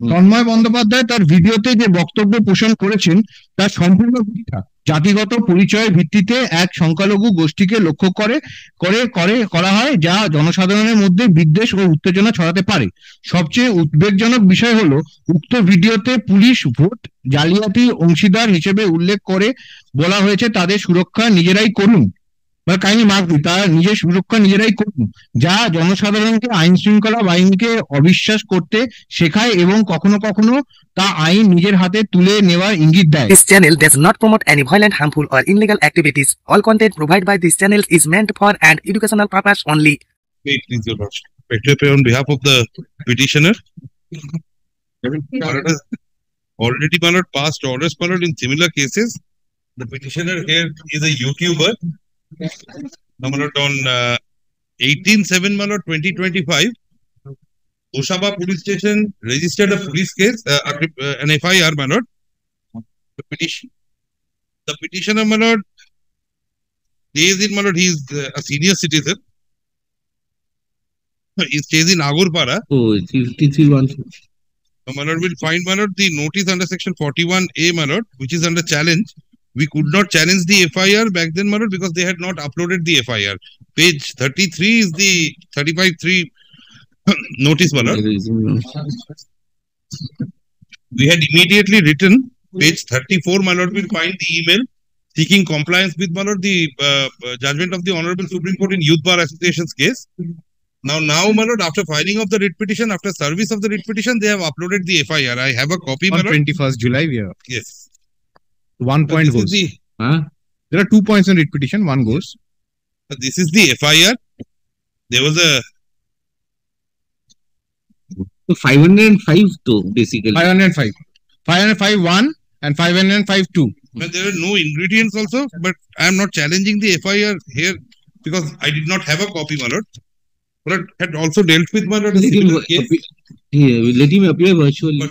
তন্ময় বন্দ্যোপাধ্যায় তার ভিডিওতে যে বক্তব্য পোষণ করেছেন তা সম্পূর্ণ মিথ্যা। জাতিগত পরিচয়ের ভিত্তিতে এক সংখ্যালঘু গোষ্ঠীকে লক্ষ্য করে করে করে করা হয়, যা জনসাধারণের মধ্যে বিদ্বেষ ও উত্তেজনা ছড়াতে পারে। সবচেয়ে উদ্বেগজনক বিষয় হলো, উক্ত ভিডিওতে পুলিশ ভোট জালিয়াতি অংশীদার হিসেবে উল্লেখ করে বলা হয়েছে তাদের সুরক্ষা নিজেরাই করুন বা কাহিনী মার্ক তারা নিজের সুরক্ষা নিজেরাই করুন, যা জনসাধারণকে আইন শৃঙ্খলা বাহিনীকে অবিশ্বাস করতে শেখায় এবং কখনো কখনো তা আইন নিজের হাতে তুলে নেওয়ার ইঙ্গিত দেয়। This channel does not promote any violent, harmful, or illegal activities. All content provided by this channel is meant for an educational purpose only. Wait, please, Your Lordship. On behalf of the petitioner, Ballot has already passed orders in similar cases. The petitioner here is a YouTuber. On 18/7/2025, Oshaba police station registered a police case, an FIR, my lord. The petitioner, my lord, stays in, my lord, he is a senior citizen. He stays in Agurpara. Oh, 53-1. My lord will find, my lord, the notice under section 41A, my lord, which is under challenge. We could not challenge the FIR back then, my lord, because they had not uploaded the FIR. Page 33 is the 35(3) notice, my lord. We had immediately written. Page 34, my lord, will find the email seeking compliance with, my lord, the judgment of the Honorable Supreme Court in Youth Bar Association's case. Now, my lord, after filing of the writ petition, after service of the writ petition, they have uploaded the FIR. I have a copy, my On lord. 21st July, yeah. Yes. 1 point goes. There are 2 points in writ petition. One goes. This is the FIR. There was a 505 though, basically. 505. 505 1 and 505 2. but there are no ingredients also, but I am not challenging the FIR here because I did not have a copy, my lord. But had also dealt with, my lord, a similar case. Let him appear virtually.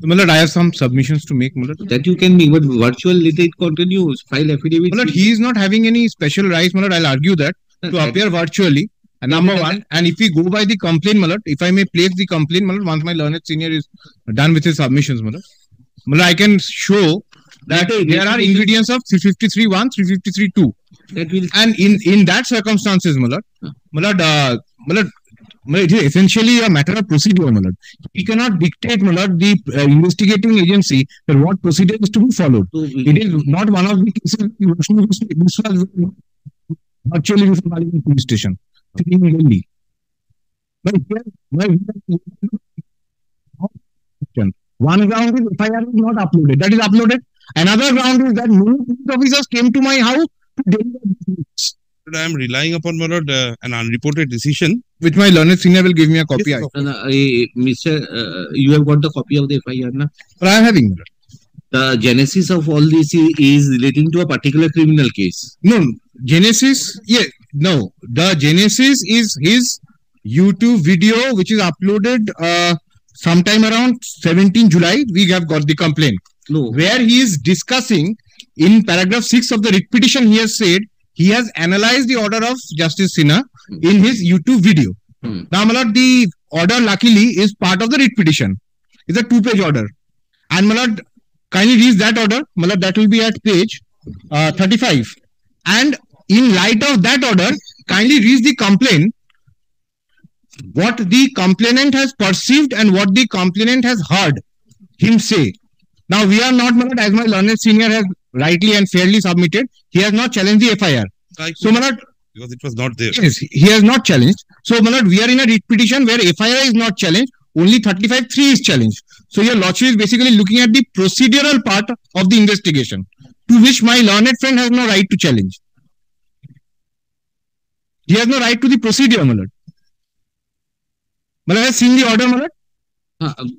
My lord, I have some submissions to make, my lord. That you can make, but virtual, let it continues. File affidavit. My lord, he is not having any special rights, my lord. I'll argue that to appear virtually. And number one, and if we go by the complaint, my lord, if I may place the complaint, my lord, once my learned senior is done with his submissions, my lord, I can show that there are ingredients of 353(1), 353(2). That will, And in that circumstances, my lord, it is essentially a matter of procedure, my lord. He cannot dictate, my lord, the investigating agency that what procedure is to be followed. It is not one of the cases this was virtually before Parliament police station. Sitting in Delhi. But here, one ground is FIR is not uploaded. That is uploaded. Another ground is that many police officers came to my house to deliver this. I am relying upon, my lord, an unreported decision. Which my learned senior will give me a copy. Yes, Mr. You have got the copy of the FIR now? But I am having. The genesis of all this is relating to a particular criminal case. No, genesis, yeah, no. The genesis is his YouTube video, which is uploaded sometime around 17 July. We have got the complaint. No. Where he is discussing in paragraph 6 of the writ petition, he has said he has analyzed the order of Justice Sinha in his YouTube video. Now, my lord, the order luckily is part of the writ petition. It's a 2-page order. And my lord, kindly read that order. My lord, that will be at page 35. And in light of that order, kindly read the complaint, what the complainant has perceived and what the complainant has heard him say. Now, we are not, my lord, as my learned senior has rightly and fairly submitted, he has not challenged the FIR. So, my lord, because it was not there. yes, he has not challenged. So, my lord, we are in a writ petition where FIR is not challenged, only 35(3) is challenged. So, your lordship is basically looking at the procedural part of the investigation, to which my learned friend has no right to challenge. He has no right to the procedure, my lord. My lord has seen the order, my lord.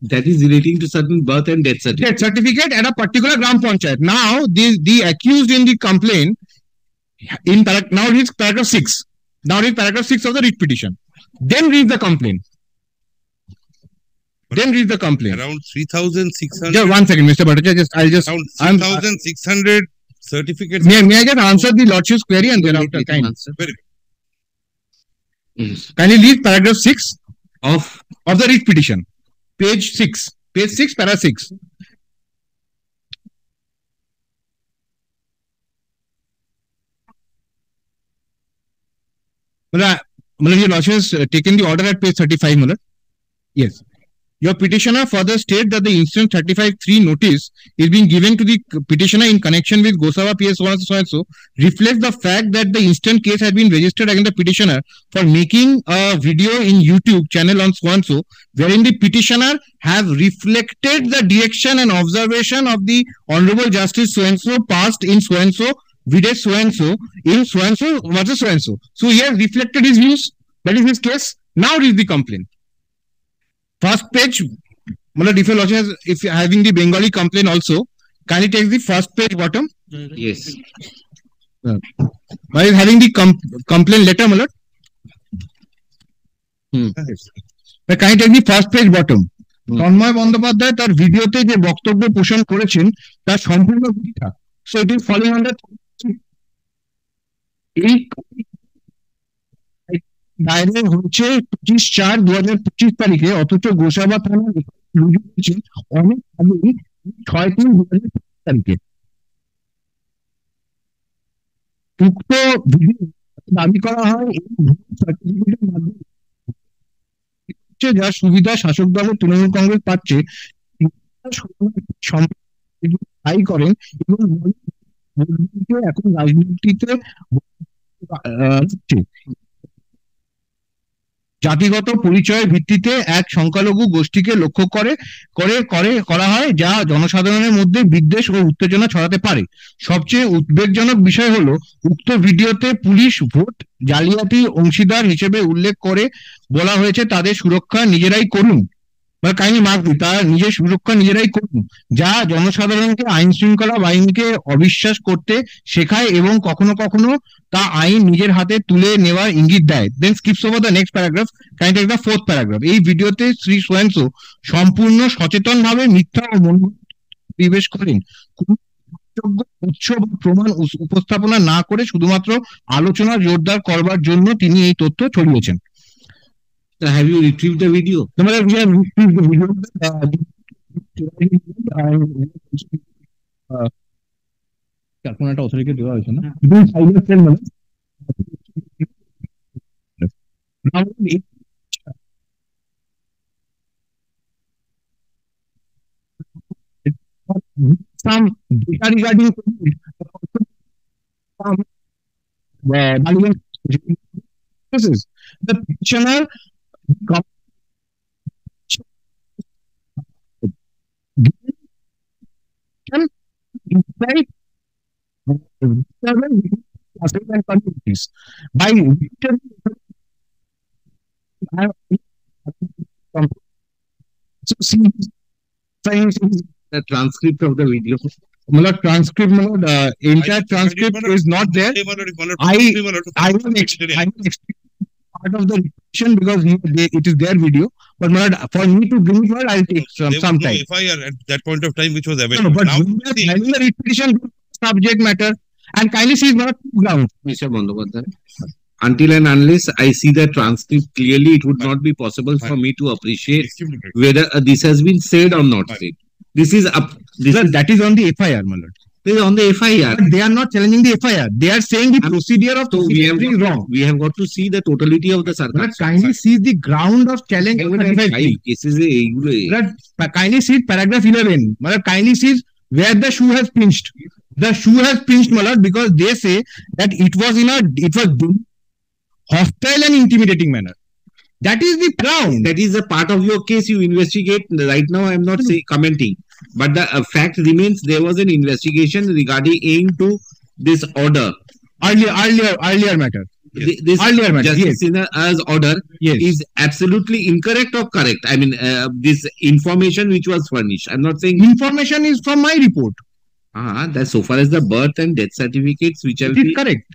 That is relating to certain birth and death certificate. Death certificate at a particular Gram Panchayat. Now, the accused in the complaint, now reads paragraph 6. Now read paragraph 6 of the writ petition. Then read the complaint. Around 3,600. Just 1 second, Mr. Bhattacharya. Around 3,600 certificates. May I just answer the lordship's query and thereafter kindly. Very good. Kindly read paragraph 6 of the writ petition. Page 6. page 6, para 6. Your Lordship has taken the order at page 35, Mullah. Yes. Your petitioner further state that the instance 35.3 notice is being given to the petitioner in connection with Gosava PS so and so reflects the fact that the instant case has been registered against the petitioner for making a video in YouTube channel on so and so, wherein the petitioner has reflected the direction and observation of the Honorable Justice so and so passed in so and so, video so and so, in so and so versus so and so. So he has reflected his views. That is his case. Now read the complaint. First page, if your Lordship has, if you're having the Bengali complaint also, kindly take the first page bottom. Yes. While having the complaint letter, Mullah. Kindly take the first page bottom. Tanmoy Bandyopadhyay তার ভিডিওতে যে বক্তব্য পোষণ করেছেন তার সম্পূর্ণ মিথ্যা। So it is falling under এই বাইরে হচ্ছে 25/4/2025 তারিখে, অথচ গোসাবা থানা রুজু করেছে অনেক আগে 6/3/2025 তারিখে। উক্ত ভিডিও দাবি করা হয় সার্টিফিকেটের মাধ্যমে, যার সুবিধা শাসক দলের তৃণমূল কংগ্রেস পাচ্ছে দায়ী করেন এবং এখন রাজনীতিতে জাতিগত পরিচয়ের ভিত্তিতে এক সংখ্যালঘু গোষ্ঠীকে লক্ষ্য করা হয়, যা জনসাধারণের মধ্যে বিদ্বেষ ও উত্তেজনা ছড়াতে পারে। সবচেয়ে উদ্বেগজনক বিষয় হলো উক্ত ভিডিওতে পুলিশ ভোট জালিয়াতি অংশীদার হিসেবে উল্লেখ করে বলা হয়েছে তাদের সুরক্ষা নিজেরাই করুন, বা কাহিনী মার্কদি তারা নিজের সুরক্ষা নিজেরাই করুন, যা জনসাধারণকে আইন শৃঙ্খলা বাহিনীকে অবিশ্বাস করতে শেখায় এবং কখনো কখনো তা আইন নিজের হাতে তুলে নেওয়ার ইঙ্গিত দেয়। Then skips over the next paragraph, kind take the fourth paragraph. এই ভিডিওতে শ্রী সোয়েন্সো সম্পূর্ণ সচেতন ভাবে মিথ্যা ও পরিবেশ করেন, উৎস বা প্রমাণ উপস্থাপনা না করে শুধুমাত্র আলোচনা জোরদার করবার জন্য তিনি এই তথ্য ছড়িয়েছেন। Have you retrieved the video? We have retrieved the video. কোনটা অথরিটিকে দেওয়া হয়েছে না, some data regarding the petitioner inside communities by the transcript of the video. Transcript, entire transcript is not there. I will explain part of the repetition because it is their video, but for me to bring it out, I'll take some time. FIR at that point of time which was available. No, but now having the repetition subject matter, and kindly see not ground. Mr. Bandyopadhyay, until and unless I see the transcript clearly, it would not be possible for me to appreciate whether this has been said or not said. This is up. That is on the FIR, my lord. This is on the FIR. But they are not challenging the FIR. They are saying the procedure of is wrong. We have got to see the totality of the circumstances. Kindly see the ground of challenge. Kindly see paragraph 11. Kindly see where the shoe has pinched. The shoe has pinched, my lord, because they say that it was hostile and intimidating manner. That is the ground. That is a part of your case you investigate. Right now, I am not commenting. But the fact remains there was an investigation regarding to this order. Earlier matter. Yes. This earlier matter. Justice Sinha's order is absolutely incorrect or correct. I mean, this information which was furnished. I'm not saying information is from my report. That so far as the birth and death certificates, which are correct.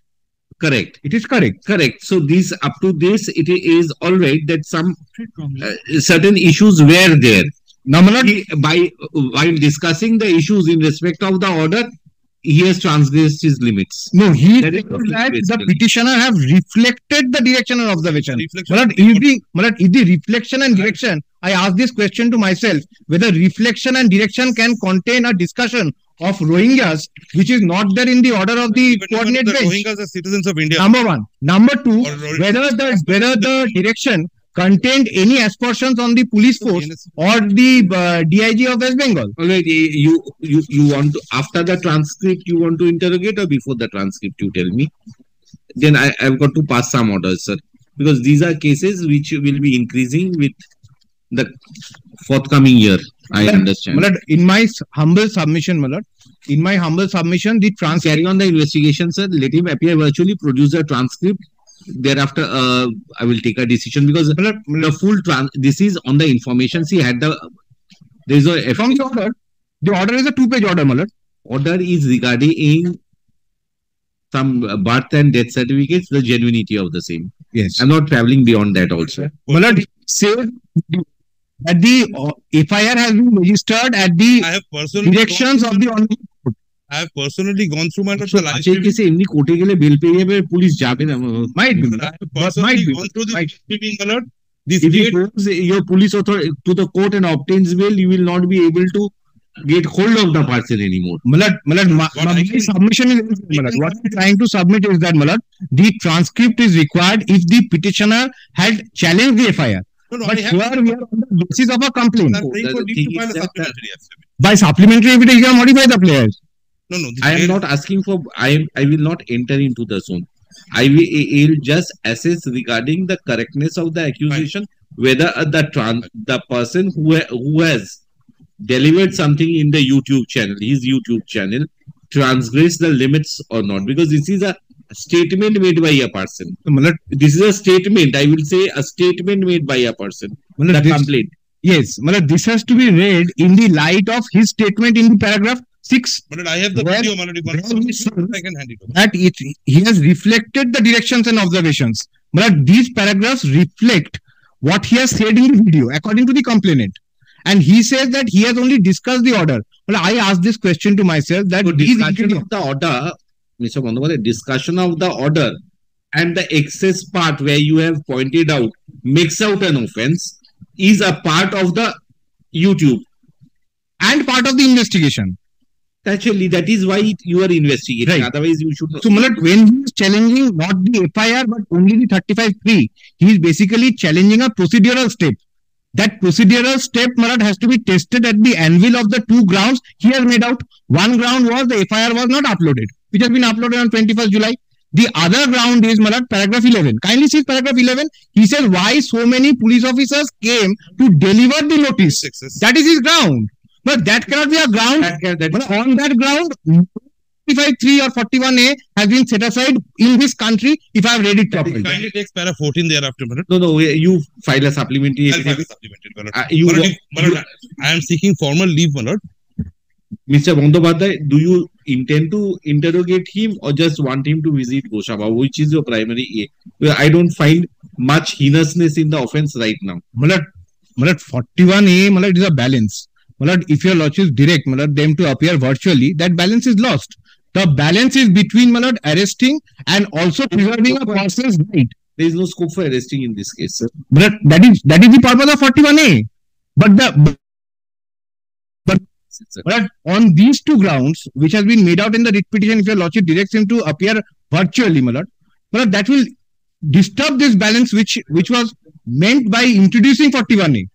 Correct. It is correct. Correct. So this up to this, it is all right that some certain issues were there. Now, while discussing the issues in respect of the order, he has transgressed his limits. No, he That said is that the basically. petitioner have reflected the direction and observation. Reflection. Is the reflection and direction, I ask this question to myself, whether reflection and direction can contain a discussion of Rohingyas, which is not there in the order of the coordinate the bench. Rohingyas are citizens of India. Number one. Number two, Or- whether the direction contained any aspersions on the police force or the DIG of West Bengal. All right, you want to, after the transcript you want to interrogate or before the transcript you tell me? Then I've got to pass some orders, sir, because these are cases which will be increasing with the forthcoming year. I understand. Malad, in my humble submission, the transcript. Carry on the investigation, sir. Let him appear virtually, produce a transcript. Thereafter, I will take a decision because the full this is on the information. See, there is a From the order. The order is a 2-page order, Malad. Order is regarding some birth and death certificates, the genuinity of the same. Yes. I'm not traveling beyond that also. Malad said that the FIR has been registered at I the have personally directions of the honorable court. I have personally gone through my live আজকে streaming. কেসে এমনি কোর্টে গেলে bell পেয়ে যাবে police যাবে না Might be. I have personally gone through the streaming alert. This if date, you goes your police authority to the court and obtains bail, you will not be able to get hold of the person anymore. Malad, my I can- submission is Malad. What I'm trying to submit is that Malad, the transcript is required if the petitioner had challenged the FIR. no, But I have here we are on the basis of a complaint. I'm praying for the leave to thing file is a that- supplementary affidavit. By supplementary evidence, you can modify the players. No, this I am date- not asking for. I will not enter into the zone. I will just assess regarding the correctness of the accusation, whether the person who has delivered something in the YouTube channel, his YouTube channel, transgressed the limits or not. Because this is a statement made by a person. So, Malad, This is a statement. I will say a statement made by a person. Malad, The this- complaint. yes, Malad, this has to be read in the light of his statement in the paragraph 6 But I have the Where- video, Malad. If where he says- I can hand it over. that he has reflected the directions and observations. But these paragraphs reflect what he has said in the video, according to the complainant. And he says that he has only discussed the order. Well, I asked this question to myself that So these discussion of the order, Mr. Bandyopadhyay, discussion of the order and the excess part where you have pointed out makes out an offense is a part of the YouTube. and part of the investigation. Actually, that is why you are investigating. Right. Otherwise, you should not. So, Malad, when he is challenging not the FIR but only the 35(3), he is basically challenging a procedural step. That procedural step, Malad, has to be tested at the anvil of the 2 grounds he has made out. One ground was the FIR was not uploaded, which has been uploaded on 21st July. The other ground is, Malad, paragraph 11. Kindly see paragraph 11. He says why so many police officers came to deliver the notice. Excess. That is his ground. But that cannot be a ground. But on that ground, 45(3) or 41A has been set aside in this country, if I have read it properly. Kindly takes para 14 thereafter, Malad. No, you file a supplementary. I'll file a supplementary, Malad. You, Malad, I am seeking formal leave, Malad. Mr. Bandyopadhyay, do you intend to interrogate him or just want him to visit Goshaba, which is your primary aim? Well, I don't find much heinousness in the offense right now. Malad, 41A, Malad, is a balance. Malad, if your lordship is direct, Malad, them to appear virtually, that balance is lost. The balance is between, Malad, arresting and also preserving a person's right. There is no scope for arresting in this case, sir. Malad, that is the purpose of 41A. But on these 2 grounds, which has been made out in the writ petition, if your lordship directs him to appear virtually, Malad, that will disturb this balance which was meant by introducing 41A.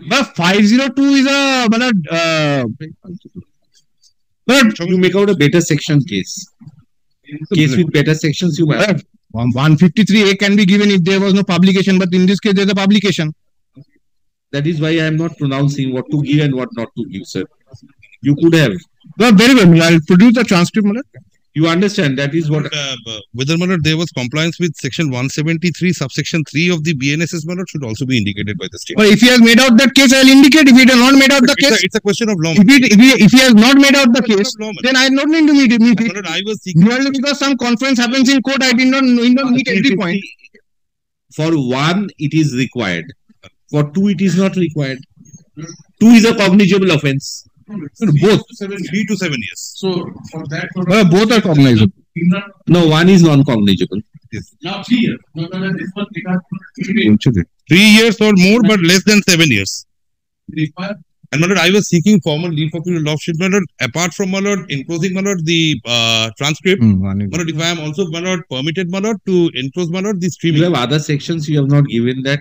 But 502 is a You make out a better section case. Case with better sections, you have. 153A can be given if there was no publication, but in this case there is a publication. That is why I am not pronouncing what to give and what not to give, sir. You could have. Well, very well. I'll produce the transcript, Malad. You understand that is what. Whether, Malad, there was compliance with section 173, subsection 3 of the BNSS, Malad, should also be indicated by the state. Well, if he has made out that case, I'll indicate. If he has not made out the case, It's a question of law. if he has not made out the case, then I don't need to meet it. Malad, I was seeking. Merely because some conference happens in court, I did not meet every point. For 1, it is required. For 2, it is not required. 2 is a cognizable offense. Both. 3 to 7 years. So for that, Both are cognizable. No, one is non-cognizable. now 3 years. No, this one because 3 years or more, but less than 7 years. require And my lord, I was seeking formal leave for period of ship, my lord. Apart from my lord enclosing my lord the transcript, my lord, if I am also my lord permitted my lord to enclose my lord the streaming. You have other sections you have not given that.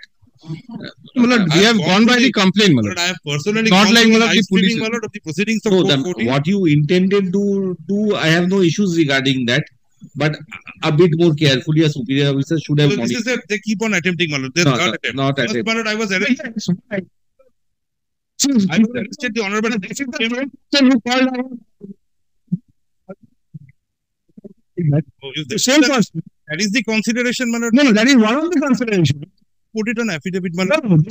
My lord, we have gone by the complaint, my My lord. lord, I have personally Not gone like, through my the lord, live the police. streaming my lord of the proceedings of So court then 14. what you intended to do, I have no issues regarding that. But a bit more carefully, a superior officer should have So this monitored. is they keep on attempting, my lord. They No, third no, attempt. not First, attempt. my lord, I was arrested. I was arrested the honorable. Oh, is that- Same person. that is the consideration, my lord. No, that is one of the considerations. Put it on affidavit, my lord.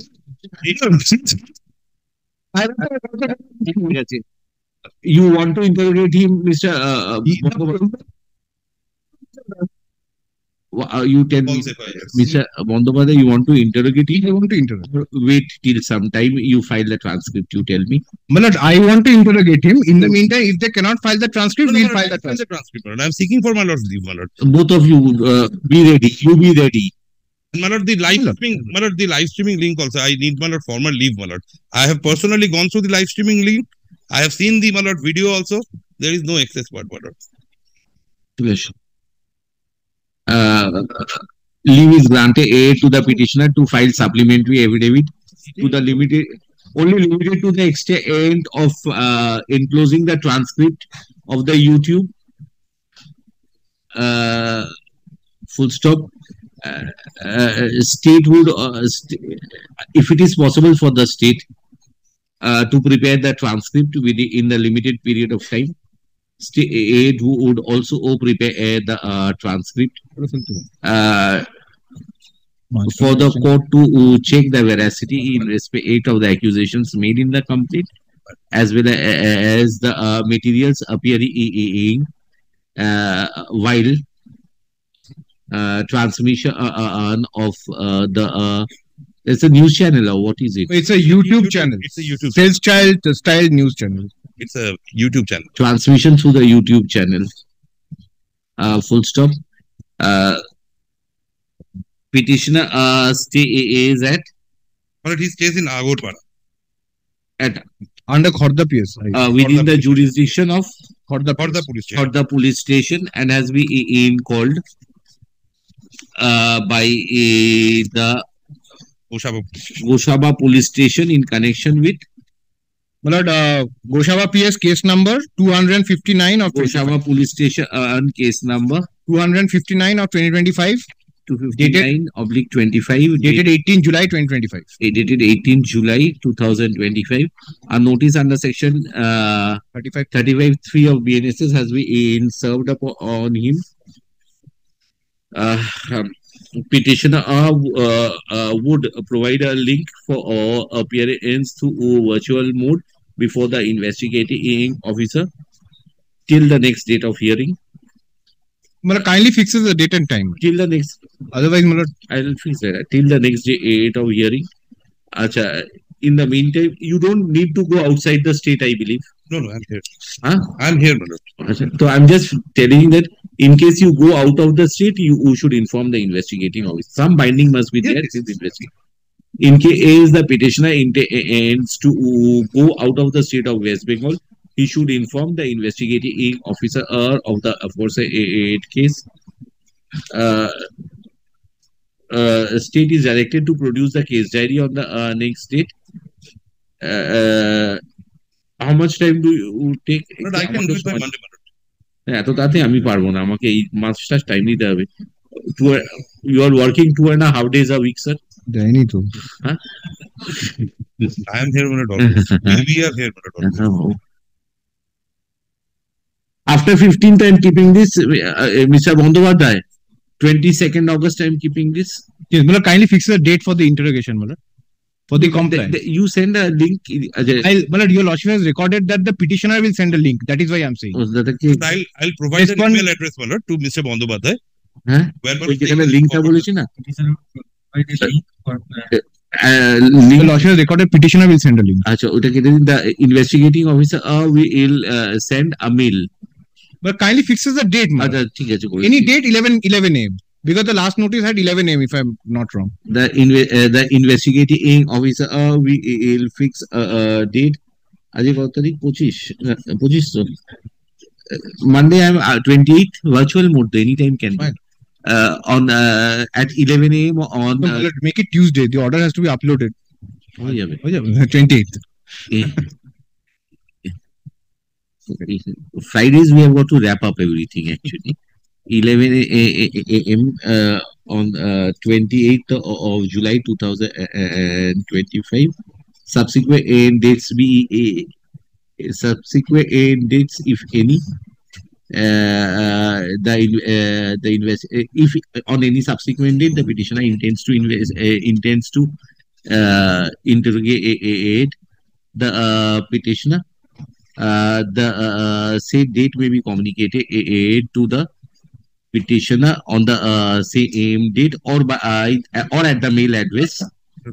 You want to interrogate him, Mr. You tell me, Falsify, yes. Mr. Bandyopadhyay, you want to interrogate him? I want to interrogate. Wait till some time you file the transcript, you tell me. My lord, I want to interrogate him. In the meantime, if they cannot file the transcript, No, we'll my file lord, the I transcript. transcript, my lord. I am seeking for my lord's leave, my lord. Both of you be ready. You be ready. And my lord, the live streaming, my lord, the live streaming link also. I need my lord formal leave, my lord. I have personally gone through the live streaming link. I have seen the my lord video also. There is no excess part, my lord. Yes. Leave is granted A to the petitioner to file supplementary affidavit to the only limited to the extent of enclosing the transcript of the YouTube. Full stop. State would, if it is possible for the state to prepare the transcript in the limited period of time, state would also prepare the transcript for the court to check the veracity in respect of the accusations made in the complaint, as well as the materials appearing while transmission of the it's a news channel or what is it? It's a YouTube channel. It's a YouTube. Self-child style news channel. It's a YouTube channel. Transmission through the YouTube channel. Full stop. Petitioner is at But he stays in Agodpara. Under Khorda PS. Within the jurisdiction of Khorda police station. Khorda police station and has been called by the Goshaba police station in connection with My lord, Goshaba PS case number 259 of Goshaba police station case number 259 of 2025. 259/25 Dated 18 July 2025. Dated 18 July 2025. A notice under section 35(3) of BNSS has been served on him. Petitioner would provide a link for appearance through virtual mode before the investigating officer till the next date of hearing. Well, kindly fixes the date and time. Till the next. Otherwise, my lord, I will fix that. Till the next date of hearing. Acha, in the meantime, you don't need to go outside the state, I believe. No, I'm here. Huh? I'm here, my lord. Acha, so I'm just telling you that in case you go out of the state, you should inform the investigating officer. Some binding must be there. It is investigating. In case the petitioner intends to go out of the state of West Bengal, he should inform the investigating officer of the aforesaid case. State is directed to produce the case diary on the next date. How much time do you take? But I can do it by Monday, my lord. এত তাতে আমি পারবো না আমাকে এই মাসটা time দিতে হবে you are working 2.5 days a week sir দেয়নি তো I am here, my lord. We are here, my lord. After 15th I am keeping this Mr. Bandyopadhyay 22nd August I am keeping this. Yes, my lord, kindly fix the date for the interrogation, my lord. For the complaint. You send a link. My lord, your lordship has recorded that the petitioner will send a link. That is why I am saying. I'll provide an email address, my lord, to Mr. Bandyopadhyay. হ্যাঁ ওই যেখানে লিংকটা বলেছি না The link lawyer has recorded, petitioner will send a link. আচ্ছা ওটা কেটে দিন, the investigating officer will send a mail. But kindly fixes the date, man. আচ্ছা ঠিক আছে করে Any দিন। date 11 a.m. Because the last notice had 11 a.m. if I'm not wrong. The investigating officer will fix a date. আজকে কত তারিখ? 25 তো Monday I'm 28th virtual mode, anytime can be. Fine. On at 11 a.m. on No, make it Tuesday. The order has to be uploaded. হয়ে যাবে। 28th. Fridays we have got to wrap up everything actually. 11 a.m. On 28th of July 2025. Subsequent dates if any. If on any subsequent date the petitioner intends to interrogate the petitioner, the said date may be communicated to the petitioner on the same date or or at the mail address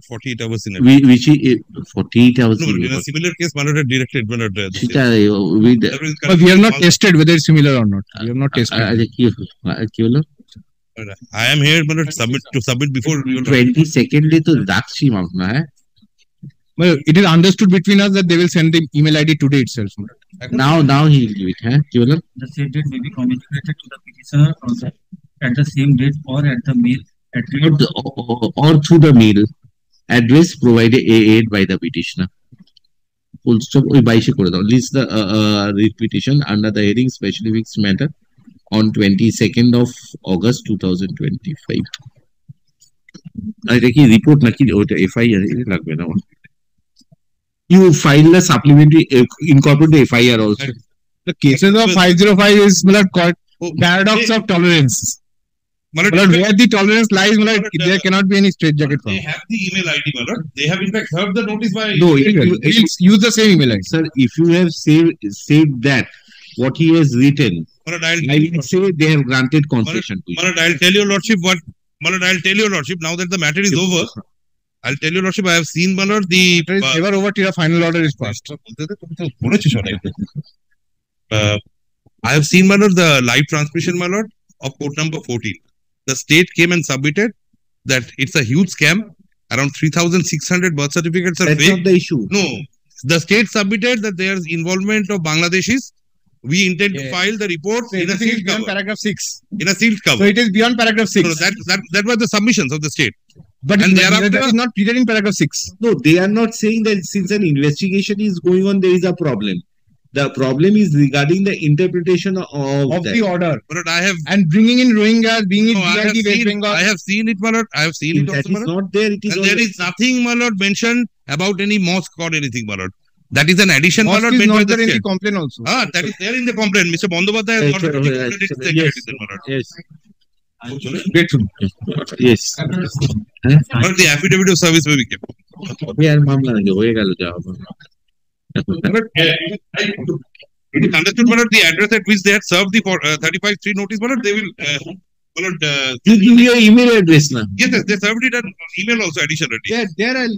48 hours in which is 48 hours. No, in a similar case, Malad had directed Malad. But we have not tested whether it's similar or not. We have not tested. I am here, Malad, to submit before 22nd day to রাখছি মামলা হ্যাঁ। Well, it is understood between us that they will send the email ID today itself. Now he will do it, huh? The said date may be communicated to the petitioner at the same date or at the mail address or through the mail address provided by the petitioner. Full stop. ওই 22 করে দাও। List the petition under the heading specially fixed matter on 22nd of August 2025. এটা কি report নাকি ওটা FIR লাগবে না? You file the supplementary incorporate the FIR also. The cases of 505 is called paradox of tolerance. But where the tolerance lies, there cannot be any straitjacket from. They have the email ID, Malad. They have in fact served the notice by. No, use the same email ID. Sir, if you have saved that, what he has written, Malad, I will say they have granted concession to you. Malad, I'll tell your lordship what. Malad, I'll tell your lordship now that the matter is over. I'll tell your lordship I have seen, Malad, the. It is never over till a final order is passed. I have seen, Malad, the live transmission, Malad, of court number 14. The state came and submitted that it's a huge scam. Around 3,600 birth certificates are That's fake. not the issue. No, the state submitted that there's involvement of Bangladeshis. We intend to file the report in a sealed cover. Paragraph 6. In a sealed cover. So it is beyond paragraph 6. No, that were the submissions of the state. But and thereafter, that is not treated in paragraph 6. No, they are not saying that since an investigation is going on, there is a problem. The problem is regarding the interpretation of the order. But I have and bringing in Rohingyas, being in I have seen it, Malad. I have seen it that also, is Malad. not there. It is And there is nothing, Malad, mentioned about any mosque or anything, Malad. That is an addition, Mosque Malad, is made by not the there in the state. complaint also. That is there in the complaint. Mr. Bandyopadhyay has not articulated it exactly, Malad. Yes. Grateful. Yes. But the affidavit of service may be kept. আর মামলা নাকি হয়ে গেল যা হবে। It is understood, Malad, the address at which they had served the 35(3) notice, Malad, they will, Malad, You give your email address now. yes, they served it an email also additionally. There I'll